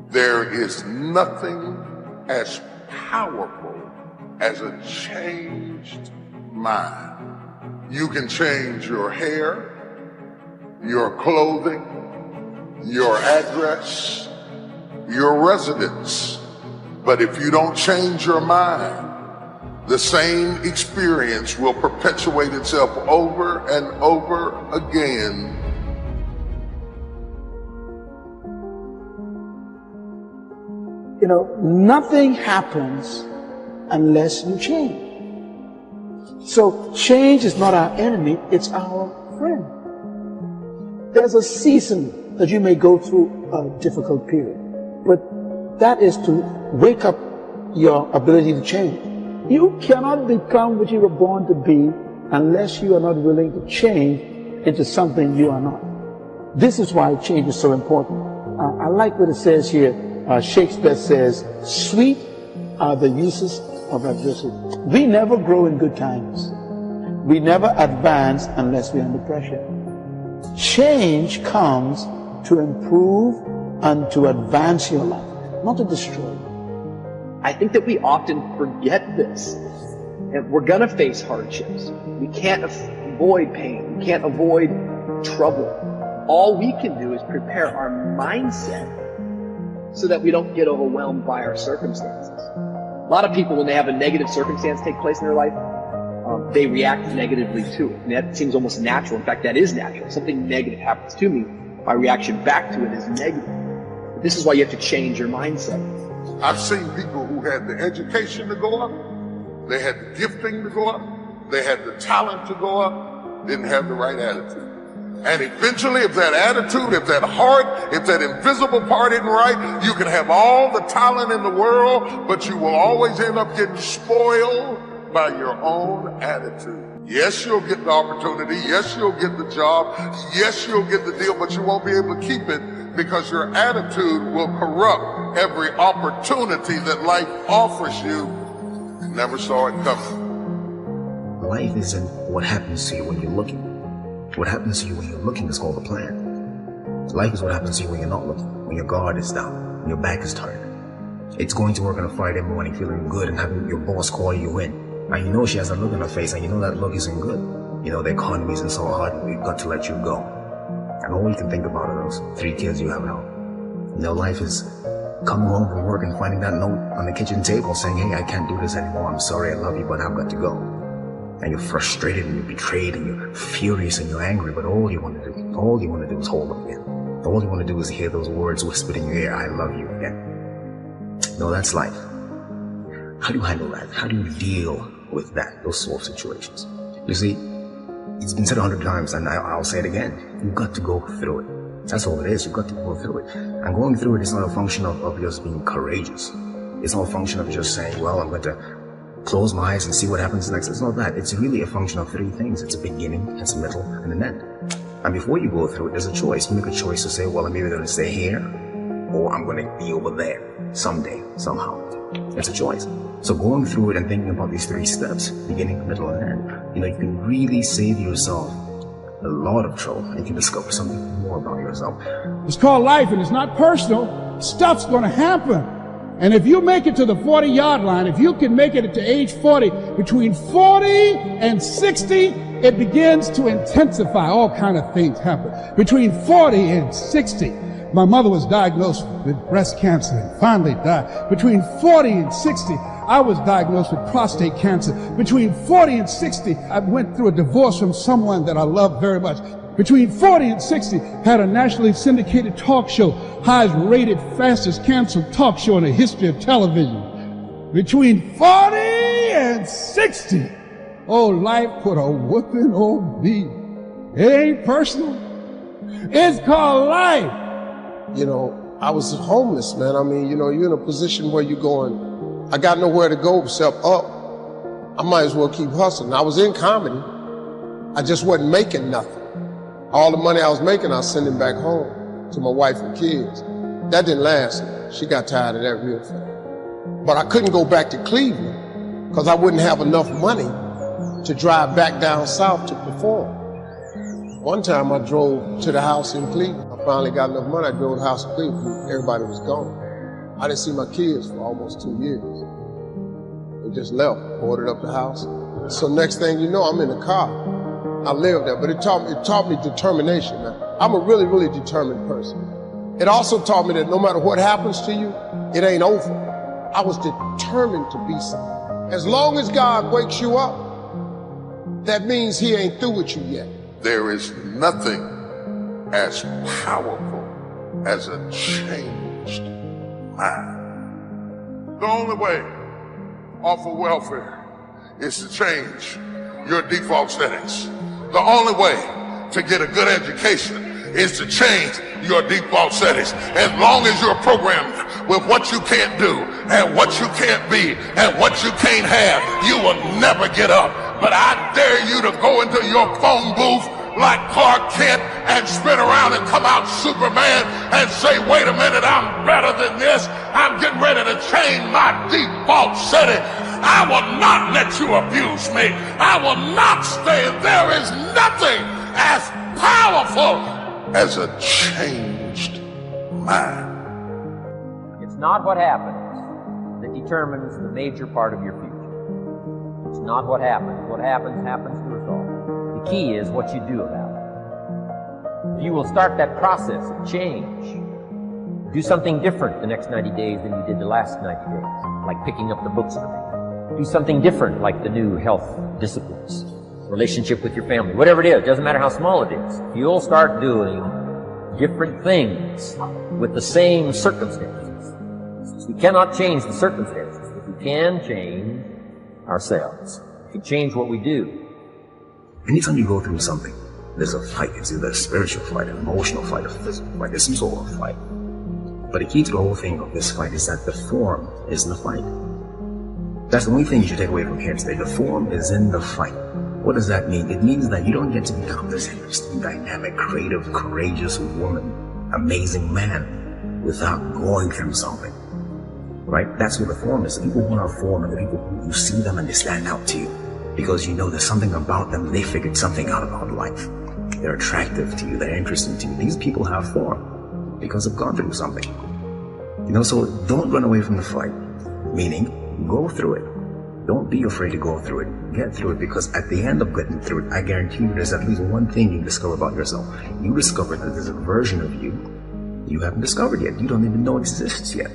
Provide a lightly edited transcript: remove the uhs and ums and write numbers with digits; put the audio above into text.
There is nothing as powerful as a changed mind. You can change your hair, your clothing, your address, your residence. But if you don't change your mind, the same experience will perpetuate itself over and over again. You know, nothing happens unless you change. So change is not our enemy, it's our friend. There's a season that you may go through a difficult period, but that is to wake up your ability to change. You cannot become what you were born to be unless you are not willing to change into something you are not. This is why change is so important. I like what it says here. Shakespeare says, sweet are the uses of adversity. We never grow in good times. We never advance unless we're under pressure. Change comes to improve and to advance your life, not to destroy you. I think that we often forget this. And we're going to face hardships. We can't avoid pain. We can't avoid trouble. All we can do is prepare our mindset so that we don't get overwhelmed by our circumstances. A lot of people, when they have a negative circumstance take place in their life, they react negatively to it. And that seems almost natural. In fact, that is natural. Something negative happens to me, my reaction back to it is negative. But this is why you have to change your mindset. I've seen people who had the education to go up, they had the gifting to go up, they had the talent to go up, didn't have the right attitude. And eventually, if that attitude, if that heart, if that invisible part isn't right, you can have all the talent in the world, but you will always end up getting spoiled by your own attitude. Yes, you'll get the opportunity. Yes, you'll get the job. Yes, you'll get the deal, but you won't be able to keep it because your attitude will corrupt every opportunity that life offers you. You never saw it coming. Life isn't what happens to you when you're looking. What happens to you when you're looking is called a plan. Life is what happens to you when you're not looking, when your guard is down, when your back is turned. It's going to work on a Friday morning feeling good and having your boss call you in. And you know she has a look on her face and you know that look isn't good. You know the economy isn't so hard and we've got to let you go. And all you can think about are those 3 kids you have at home. You know, life is coming home from work and finding that note on the kitchen table saying, hey, I can't do this anymore. I'm sorry, I love you, but I've got to go. And you're frustrated and you're betrayed and you're furious and you're angry, but all you want to do is hold them again. All you want to do is hear those words whispered in your ear, I love you again. No, that's life. How do you handle that? How do you deal with that, those sort of situations? You see, it's been said 100 times and I'll say it again. You've got to go through it. That's all it is. You've got to go through it. And going through it is not a function of just being courageous. It's not a function of just saying, well, I'm going to close my eyes and see what happens next. It's not that. It's really a function of 3 things. It's a beginning, it's a middle, and an end. And before you go through it, there's a choice. You make a choice to say, well, I'm either going to stay here or I'm going to be over there someday, somehow. It's a choice. So going through it and thinking about these 3 steps, beginning, middle, and end, you can really save yourself a lot of trouble and you can discover something more about yourself. It's called life and it's not personal. Stuff's going to happen. And if you make it to the 40-yard line, if you can make it to age 40, between 40 and 60, it begins to intensify. All kind of things happen. Between 40 and 60, my mother was diagnosed with breast cancer and finally died. Between 40 and 60, I was diagnosed with prostate cancer. Between 40 and 60, I went through a divorce from someone that I loved very much. Between 40 and 60, had a nationally syndicated talk show, highest rated, fastest canceled talk show in the history of television. Between 40 and 60, oh, life put a whooping on me. It ain't personal. It's called life. I was homeless, man. I mean, you're in a position where you're going, I got nowhere to go except up. I might as well keep hustling. I was in comedy. I just wasn't making nothing. All the money I was making, I was sending back home to my wife and kids. That didn't last. She got tired of that real fast. But I couldn't go back to Cleveland because I wouldn't have enough money to drive back down south to perform. One time I drove to the house in Cleveland. I finally got enough money. I drove to the house in Cleveland. Everybody was gone. I didn't see my kids for almost 2 years. They just left, boarded up the house. So next thing you know, I'm in the car. I lived there, but it taught me determination, man. I'm a really, really determined person. It also taught me that no matter what happens to you, it ain't over. I was determined to be something. As long as God wakes you up, that means he ain't through with you yet. There is nothing as powerful as a changed mind. The only way off of welfare is to change your default settings. The only way to get a good education is to change your default settings. As long as you're programmed with what you can't do and what you can't be and what you can't have, you will never get up. But I dare you to go into your phone booth like Clark Kent and spin around and come out Superman and say, wait a minute, I'm better than this. I'm getting ready to change my default setting. I will not let you abuse me. I will not stay. There is nothing as powerful as a changed mind. It's not what happens that determines the major part of your future. It's not what happens. What happens to us all. The key is what you do about it. If you will start that process of change, do something different the next 90 days than you did the last 90 days, like picking up the books for me. Do something different, like the new health disciplines, relationship with your family, whatever it is, doesn't matter how small it is. You'll start doing different things with the same circumstances. Since we cannot change the circumstances, but we can change ourselves. We can change what we do. Anytime you go through something, there's a fight. It's either a spiritual fight, an emotional fight, a physical fight. There's some sort of fight. But the key to the whole thing of this fight is that the form is in the fight. That's the only thing you should take away from here today. The form is in the fight. What does that mean? It means that you don't get to become this interesting, dynamic, creative, courageous woman, amazing man without going through something. Right? That's what the form is. The people who are form and the people who you see them and they stand out to you because you know there's something about them. They figured something out about life. They're attractive to you. They're interesting to you. These people have form because they've gone through something. You know, so don't run away from the fight. Meaning, go through it. Don't be afraid to go through it. Get through it, because at the end of getting through it, I guarantee you there's at least one thing you discover about yourself. You discover that there's a version of you haven't discovered yet. You don't even know exists yet.